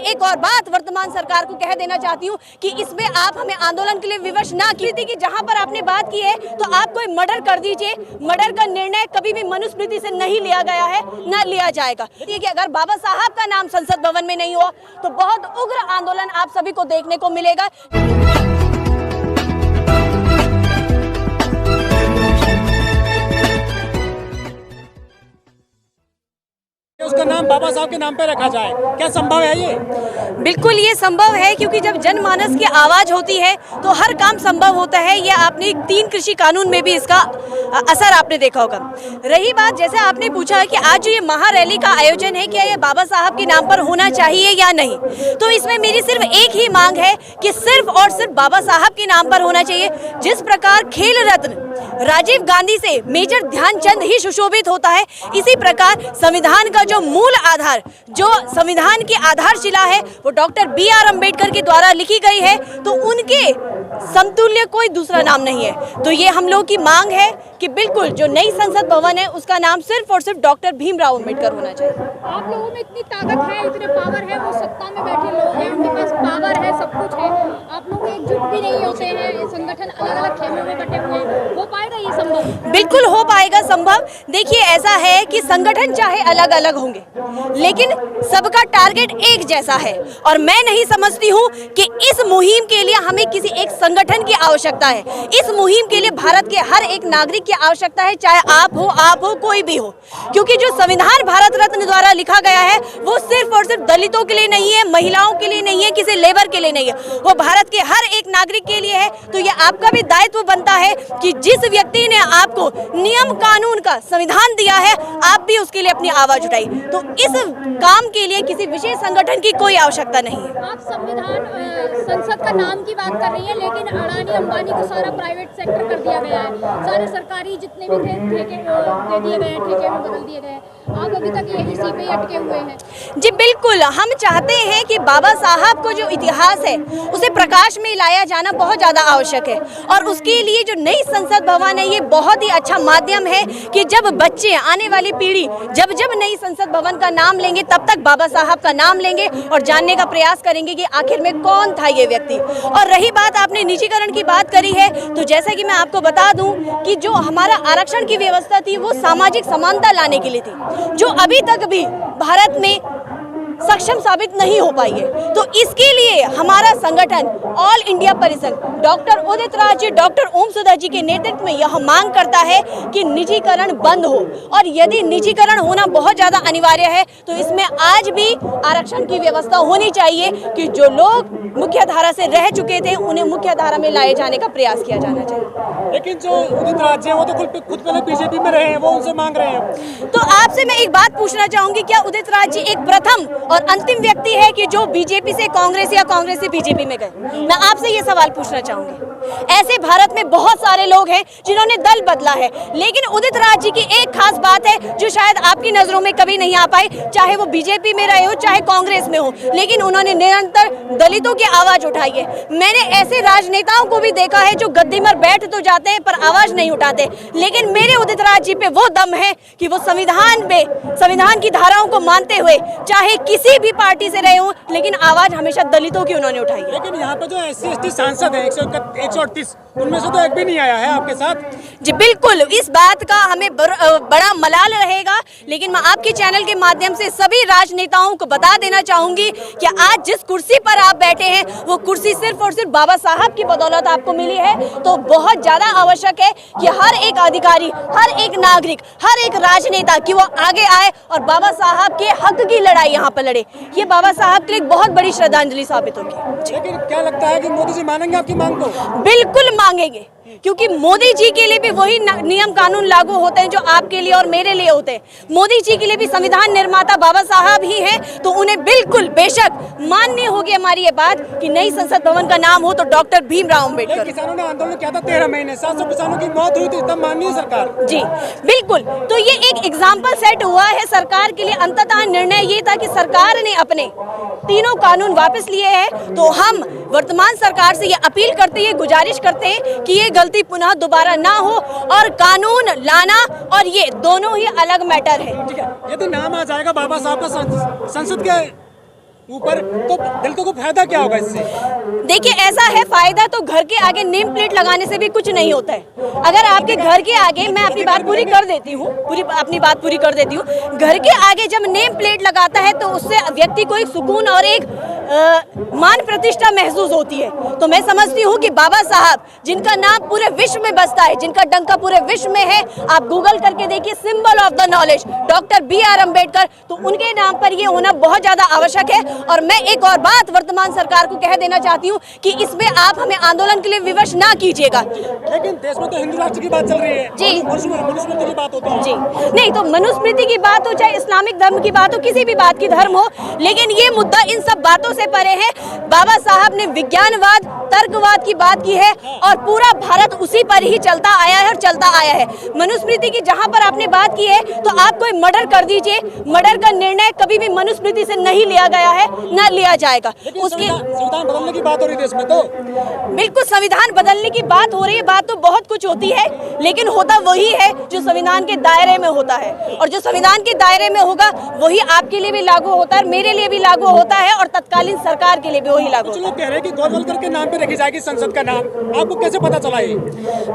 एक और बात वर्तमान सरकार को कह देना चाहती हूँ कि इसमें आप हमें आंदोलन के लिए विवश ना कीजिए कि जहाँ पर आपने बात की है तो आप कोई मर्डर कर दीजिए। मर्डर का निर्णय कभी भी मनुस्मृति से नहीं लिया गया है, ना लिया जाएगा। कि अगर बाबा साहब का नाम संसद भवन में नहीं हुआ तो बहुत उग्र आंदोलन आप सभी को देखने को मिलेगा। उसका नाम बाबा साहब के नाम पे रखा जाए, क्या संभव है ये? बिल्कुल ये संभव है, क्योंकि जब जनमानस की आवाज होती है तो हर काम संभव होता है। ये आपने 3 कृषि कानून में भी इसका असर आपने देखा होगा। रही बात, जैसे आपने पूछा कि आज जो ये महारैली का आयोजन है, क्या ये बाबा साहब के नाम पर होना चाहिए या नहीं, तो इसमें मेरी सिर्फ एक ही मांग है कि सिर्फ और सिर्फ बाबा साहब के नाम पर होना चाहिए। जिस प्रकार खेल रत्न राजीव गांधी से मेजर ध्यानचंद ही सुशोभित होता है, इसी प्रकार संविधान का जो मूल आधार, जो संविधान की आधारशिला है, वो डॉक्टर BR अम्बेडकर के द्वारा लिखी गई है, तो उनके समतुल्य कोई दूसरा नाम नहीं है। तो ये हम लोगों की मांग है कि बिल्कुल जो नई संसद भवन है उसका नाम सिर्फ और सिर्फ डॉक्टर भीमराव अम्बेडकर होना चाहिए। आप लोगों में इतनी ताकत है, इतने पावर है, वो सत्ता में बैठे लोग हैं, उनके पास पावर है, सब कुछ है, आप लोग एकजुट भी नहीं होते हैं, संगठन अलग अलग खेमों में बटे हुए हैं, हो पाएगा ये संभव? बिल्कुल हो पाएगा संभव। देखिए ऐसा है कि संगठन चाहे अलग अलग होंगे, लेकिन सबका टारगेट एक जैसा है। और मैं नहीं समझती हूँ कि इस मुहिम के लिए हमें किसी एक संगठन की आवश्यकता है। इस मुहिम के लिए भारत के हर एक नागरिक की आवश्यकता है, चाहे आप हो कोई भी हो, क्योंकि जो संविधान भारत रत्न द्वारा लिखा गया है वो सिर्फ और सिर्फ दलितों के लिए नहीं है, महिलाओं के लिए नहीं है, किसी लेबर के लिए नहीं है, वो भारत के हर एक नागरिक के लिए है। तो ये आपका भी दायित्व बनता है कि जिस व्यक्ति ने आपको नियम कानून का संविधान दिया है, आप भी उसके लिए अपनी आवाज उठाइए। तो इस काम के लिए किसी विशेष संगठन की कोई आवश्यकता नहीं है। आप संविधान संसद का नाम की बात कर रही है, लेकिन अडानी अंबानी को सारा प्राइवेट सेक्टर कर दिया गया है, सारे सरकारी जितने भी थे ठेके दे दिए गए, ठेके में बदल दिए गए। आप अभी तक ये इसी पे अटके हुए हैं। जी बिल्कुल, हम चाहते हैं कि बाबा साहब को जो इतिहास है उसे प्रकाश में लाया जाना बहुत ज़्यादा आवश्यक है, और उसके लिए जो नई संसद भवन है ये बहुत ही अच्छा माध्यम है कि जब बच्चे, आने वाली पीढ़ी जब जब नई संसद भवन का नाम लेंगे तब तक बाबा साहब का नाम लेंगे और जानने का प्रयास करेंगे कि आखिर में कौन था ये व्यक्ति। और रही बात, आपने निजीकरण की बात करी है, तो जैसा कि मैं आपको बता दूं कि जो हमारा आरक्षण की व्यवस्था थी वो सामाजिक समानता लाने के लिए थी, जो अभी तक भी भारत में सक्षम साबित नहीं हो पाई है। तो इसके लिए हमारा संगठन ऑल इंडिया परिसंघ डॉक्टर उदित राज जी, डॉक्टर ओम सुधा जी के नेतृत्व में यह मांग करता है कि निजीकरण बंद हो, और यदि निजीकरण होना बहुत ज़्यादा अनिवार्य है तो इसमें आज भी आरक्षण की व्यवस्था होनी चाहिए कि जो लोग मुख्य धारा से रह चुके थे उन्हें मुख्य धारा में लाए जाने का प्रयास किया जाना चाहिए। लेकिन जो उदित राज है वो तो खुद पहले बीजेपी में रहे हैं, वो उनसे मांग रहे हैं। तो आपसे मैं एक बात पूछना चाहूंगी, क्या उदित राज जी एक प्रथम और अंतिम व्यक्ति है कि जो बीजेपी से कांग्रेस या कांग्रेस से बीजेपी में गए? मैं आपसे ये सवाल पूछना चाहूंगी। ऐसे भारत में बहुत सारे लोग हैं जिन्होंने दल बदला है, लेकिन उदित राज जी की एक खास बात है जो शायद आपकी नजरों में कभी नहीं आ पाई, चाहे वो बीजेपी में रहे हो चाहे कांग्रेस में हो, लेकिन उन्होंने निरंतर दलितों की आवाज उठाई है। मैंने ऐसे राजनेताओं को भी देखा है जो गद्दी पर बैठ तो जाते हैं पर आवाज नहीं उठाते, लेकिन मेरे उदित राज जी पे वो दम है कि वो संविधान की धाराओं को मानते हुए चाहे किसी भी पार्टी से रहे हो, लेकिन आवाज हमेशा दलितों की उन्होंने उठाई है। लेकिन यहाँ पे जो SC/ST सांसद है 138, उनमें से तो एक भी नहीं आया है आपके साथ। जी बिल्कुल, इस बात का हमें बड़ा मलाल रहेगा, लेकिन मैं आपके चैनल के माध्यम से सभी राजनेताओं को बता देना चाहूंगी कि आज जिस कुर्सी पर आप बैठे हैं वो कुर्सी सिर्फ और सिर्फ बाबा साहब की बदौलत आपको मिली है। तो बहुत ज्यादा आवश्यक है कि हर एक अधिकारी, हर एक नागरिक, हर एक राजनेता कि वो आगे आए और बाबा साहब के हक की लड़ाई यहाँ पर लड़े। ये बाबा साहब के लिए एक बहुत बड़ी श्रद्धांजलि साबित होगी। लेकिन क्या लगता है कि मोदी जी मानेंगे आपकी मांग को? बिल्कुल मांगेंगे, क्योंकि मोदी जी के लिए भी वही नियम कानून लागू होते हैं जो आपके लिए और मेरे लिए होते हैं। मोदी जी के लिए भी संविधान निर्माता बाबा साहब ही हैं, तो उन्हें बिल्कुल बेशक माननी होगी हमारी ये बात कि नई संसद भवन का नाम हो तो डॉक्टर भीमराव अम्बेडकर। किसानों ने आंदोलन किया था 13 महीने, 700 किसानों की मौत हुई थी, तब माननी है सरकार? जी बिल्कुल, तो ये एक एग्जाम्पल सेट हुआ है सरकार के लिए। अंततः निर्णय ये था कि सरकार ने अपने तीनों कानून वापस लिए हैं, तो हम वर्तमान सरकार से ये अपील करते हैं, गुजारिश करते हैं कि ये गलती पुनः दोबारा ना हो और कानून लाना और ये दोनों ही अलग मैटर है। ठीक है, यदि नाम आ जाएगा बाबा साहब का संसद के ऊपर, तो दलितों को फायदा क्या होगा इससे? देखिए ऐसा है, फायदा तो घर के आगे नेम प्लेट लगाने से भी कुछ नहीं होता है। अगर आपके घर के आगे, मैं अपनी बात पूरी कर देती हूँ, अपनी बात पूरी कर देती हूँ, घर के आगे जब नेम प्लेट लगाता है तो उससे व्यक्ति को एक सुकून और एक मान प्रतिष्ठा महसूस होती है। तो मैं समझती हूँ कि बाबा साहब जिनका नाम पूरे विश्व में बसता है, जिनका डंका पूरे विश्व में है, आप गूगल करके देखिए, symbol of the knowledge doctor BR Ambedkar, तो उनके नाम पर ये होना बहुत ज्यादा आवश्यक है। और मैं एक और बात वर्तमान सरकार को कह देना चाहती हूँ कि इसमें आप हमें आंदोलन के लिए विवश ना कीजिएगा। लेकिन देश में तो हिंदू राष्ट्र की बात चल रही है जी, मनुस्मृति की बात होती है जी, नहीं तो मनुस्मृति की बात हो, चाहे इस्लामिक धर्म की बात हो, किसी भी बात की धर्म हो, लेकिन ये मुद्दा इन सब बातों से परे है। बाबा साहब ने विज्ञानवाद, तर्कवाद की बात की है और पूरा भारत उसी पर ही चलता आया है और चलता आया है। मनुस्मृति की जहां पर आपने बात की है, तो आप कोई मर्डर कर दीजिए, मर्डर का निर्णय कभी भी मनुस्मृति से नहीं लिया गया है, न लिया जाएगा। उसकी संविधान बदलने की बात हो रही है देश में, तो बिल्कुल संविधान बदलने की बात हो रही है, बात तो बहुत कुछ होती है, लेकिन होता वही है जो संविधान के दायरे में होता है, और जो संविधान के दायरे में होगा वही आपके लिए भी लागू होता है, मेरे लिए भी लागू होता है, और तत्कालीन सरकार के लिए भी वही लागू। कुछ लोग कह रहे हैं कि गोलवलकर के नाम पे रखी जाएगी संसद का नाम, आपको कैसे पता चला ये?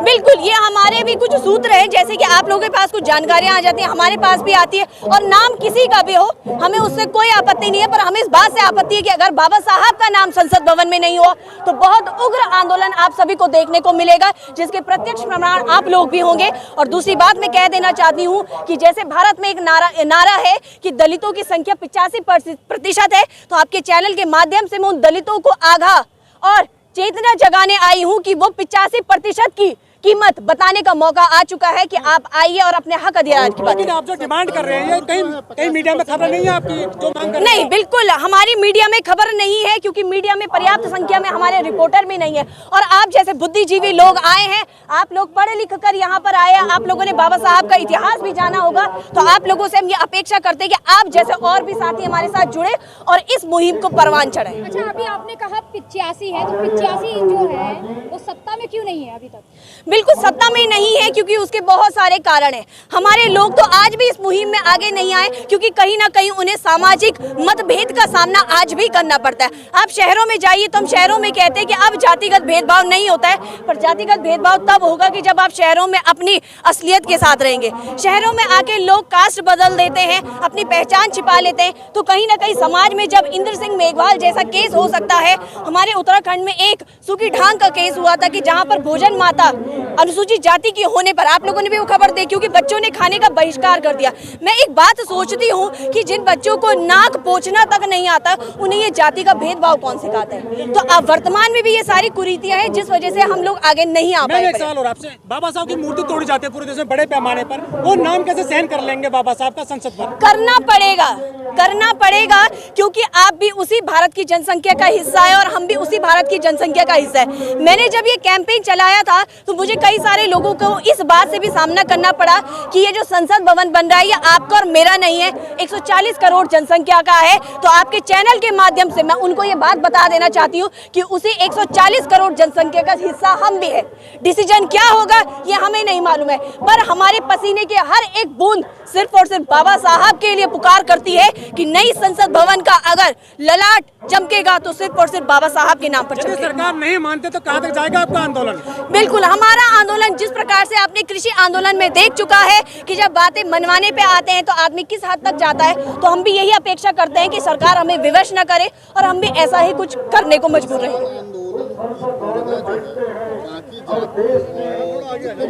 बिल्कुल, ये हमारे भी कुछ सूत्र हैं, जैसे कि आप लोगों के पास कुछ जानकारियां आ जाती हैं, हमारे पास भी आती है, और नाम किसी का भी हो हमें उससे कोई आपत्ति नहीं है, पर हमें इस बात से आपत्ति है कि अगर बाबा साहब का नाम संसद भवन में नहीं हुआ तो बहुत उग्र आंदोलन आप सभी को देखने को मिलेगा, जिसके प्रत्यक्ष प्रमाण आप लोग भी होंगे। और दूसरी बात मैं कह देना चाहती हूँ कि जैसे भारत में एक नारा है कि दलितों की संख्या 85% है, तो आपके चैनल के माध्यम से मैं उन दलितों को आगाह और चेतना जगाने आई हूँ कि वो 85% की कीमत बताने का मौका आ चुका है कि आप आइए और अपने हक अधिकार की बात। लेकिन आप जो डिमांड कर रहे हैं, कहीं मीडिया में खबर नहीं है आपकी जो मांग कर रहे हैं? नहीं, बिल्कुल हमारी मीडिया में खबर नहीं है, क्योंकि मीडिया में पर्याप्त संख्या में हमारे रिपोर्टर भी नहीं है, और आप जैसे बुद्धिजीवी लोग आए हैं, आप लोग पढ़े लिख कर यहाँ पर आए, आप लोगों ने बाबा साहब का इतिहास भी जाना होगा, तो आप लोगों से हम ये अपेक्षा करते हैं कि आप जैसे और भी साथी हमारे साथ जुड़े और इस मुहिम को परवान चढ़ाएं। अच्छा, अभी आपने कहा 85 है, तो 85 जो है वो सत्ता में क्यों नहीं है अभी तक? बिल्कुल सत्ता में नहीं है, क्योंकि उसके बहुत सारे कारण हैं। हमारे लोग तो आज भी इस मुहिम में आगे नहीं आए, क्योंकि कहीं ना कहीं उन्हें सामाजिक मतभेद का सामना आज भी करना पड़ता है। आप शहरों में जाइए तो हम शहरों में कहते हैं कि अब जातिगत भेदभाव नहीं होता है, पर जातिगत भेदभाव तब होगा कि जब आप शहरों में अपनी असलियत के साथ रहेंगे। शहरों में आके लोग कास्ट बदल देते हैं, अपनी पहचान छिपा लेते हैं, तो कहीं ना कहीं समाज में जब इंद्र सिंह मेघवाल जैसा केस हो सकता है, हमारे उत्तराखंड में एक सूखी ढांग का केस हुआ था कि जहां पर भोजन माता अनुसूचित जाति की होने पर, आप लोगों ने भी वो खबर देखी क्योंकि बच्चों ने खाने का बहिष्कार कर दिया। मैं एक बात सोचती हूँ कि जिन बच्चों को नाक पोंछना तक नहीं आता, उन्हें ये जाति का भेदभाव कौन सिखाता है? तो अब वर्तमान में भी ये सारी कुरीतियां हैं जिस वजह से हम लोग आगे नहीं आ पाए। एक सवाल और आपसे, बाबा साहब की मूर्ति तोड़ी जाती है पूरे देश में बड़े पैमाने पर, वो नाम कैसे सहन कर लेंगे बाबा साहब का संसद पर? करना पड़ेगा, क्योंकि आप भी उसी भारत की जनसंख्या का हिस्सा है और हम भी उसी भारत की जनसंख्या का हिस्सा है। मैंने जब ये कैंपेन चलाया था तो मुझे कई सारे लोगों को इस बात से भी सामना करना पड़ा कि ये जो संसद भवन बन रहा है ये आपका और मेरा नहीं है, 140 करोड़ जनसंख्या का है। तो आपके चैनल के माध्यम से मैं उनको ये बात बता देना चाहती हूँ कि उसी 140 करोड़ जनसंख्या का हिस्सा हम भी है। डिसीजन क्या होगा ये हमें नहीं मालूम है, पर हमारे पसीने के हर एक बूंद सिर्फ और सिर्फ बाबा साहब के लिए पुकार करती है कि नई संसद भवन का अगर ललाट चमकेगा तो सिर्फ और सिर्फ बाबा साहब के नाम पर चमकेगा। सरकार नहीं मानते तो कहाँ तक जाएगा आपका आंदोलन? बिल्कुल, हमारा आंदोलन जिस प्रकार से आपने कृषि आंदोलन में देख चुका है कि जब बातें मनवाने पे आते हैं तो आदमी किस हद तक जाता है, तो हम भी यही अपेक्षा करते हैं कि सरकार हमें विवश न करे और हम भी ऐसा ही कुछ करने को मजबूर रहें।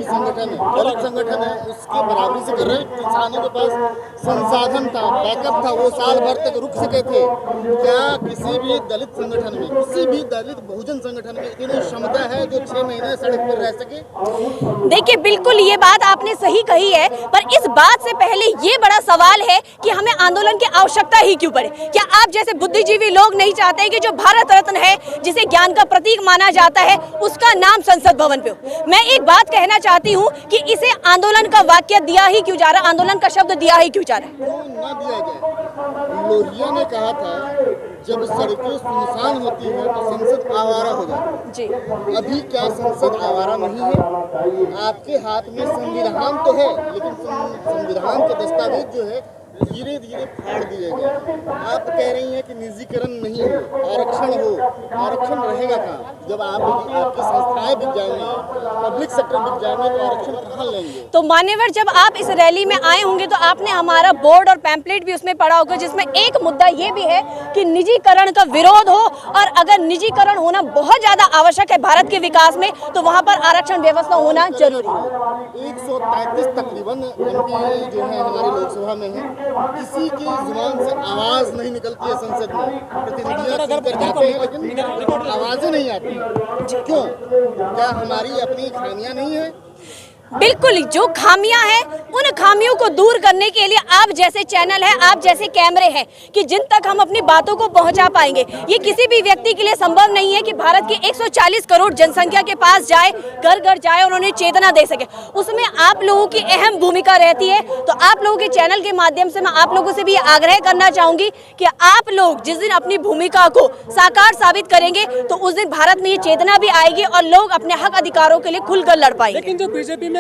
संगठन है उसके बराबरी से कर रहे हैं। किसानों के पास संसाधन था, बैकअप था, वो साल भर तक रुक सके थे। क्या किसी भी दलित संगठन में, किसी भी दलित बहुजन संगठन में इतनी क्षमता है जो 6 महीने सड़क पर रह सके? देखिए, बिल्कुल ये बात आपने सही कही है, पर इस बात से पहले ये बड़ा सवाल है कि हमें आंदोलन की आवश्यकता ही क्यों पड़े? क्या आप जैसे बुद्धिजीवी लोग नहीं चाहते कि जो भारत रत्न है, जिसे ज्ञान का प्रतीक माना जाता है, उसका नाम संसद भवन पे हो? मैं एक बात कहना चाहती हूँ कि इसे आंदोलन का वाक्य दिया ही क्यों जा रहा है, आंदोलन का शब्द दिया ही क्यों जा रहा है? क्यों न दिया जाए? लोहिया ने कहा था जब सड़कें सुनसान होती है तो संसद आवारा हो जाती जी। अभी क्या संसद आवारा नहीं है? आपके हाथ में संविधान तो है, लेकिन संविधान के दस्तावेज जो है धीरे धीरे फाड़ दिए गए। आप कह रही हैं कि निजीकरण नहीं हो, आरक्षण हो। आरक्षण रहेगा कहाँ? जब आपकी संस्थाएं बिक जाएंगी, पब्लिक सेक्टर बिक जाएंगे, तो आरक्षण कहाँ लेंगे? तो मान्यवर, जब आप इस रैली में आए होंगे तो आपने हमारा बोर्ड और पैम्पलेट भी उसमें पढ़ा होगा, जिसमें एक मुद्दा ये भी है कि निजीकरण का विरोध हो, और अगर निजीकरण होना बहुत ज्यादा आवश्यक है भारत के विकास में, तो वहां पर आरक्षण व्यवस्था होना जरूरी है। 133 तकरीबन एमपी जो है हमारी लोकसभा में है, किसी की जुबान से आवाज नहीं निकलती है संसद में। प्रतिनिधियां चुनकर जाते हैं लेकिन आवाजें नहीं आती। क्यों? क्या हमारी अपनी खामियां नहीं है? बिल्कुल, जो खामियां हैं उन खामियों को दूर करने के लिए आप जैसे चैनल है, आप जैसे कैमरे हैं कि जिन तक हम अपनी बातों को पहुंचा पाएंगे। ये किसी भी व्यक्ति के लिए संभव नहीं है कि भारत की 140 करोड़ जनसंख्या के पास जाए, घर घर जाए और उन्हें चेतना दे सके। उसमें आप लोगों की अहम भूमिका रहती है। तो आप लोगों के चैनल के माध्यम से मैं आप लोगों से भी आग्रह करना चाहूंगी कि आप लोग जिस दिन अपनी भूमिका को साकार साबित करेंगे तो उस दिन भारत में ये चेतना भी आएगी और लोग अपने हक अधिकारों के लिए खुलकर लड़ पाएंगे। लेकिन जो बीजेपी में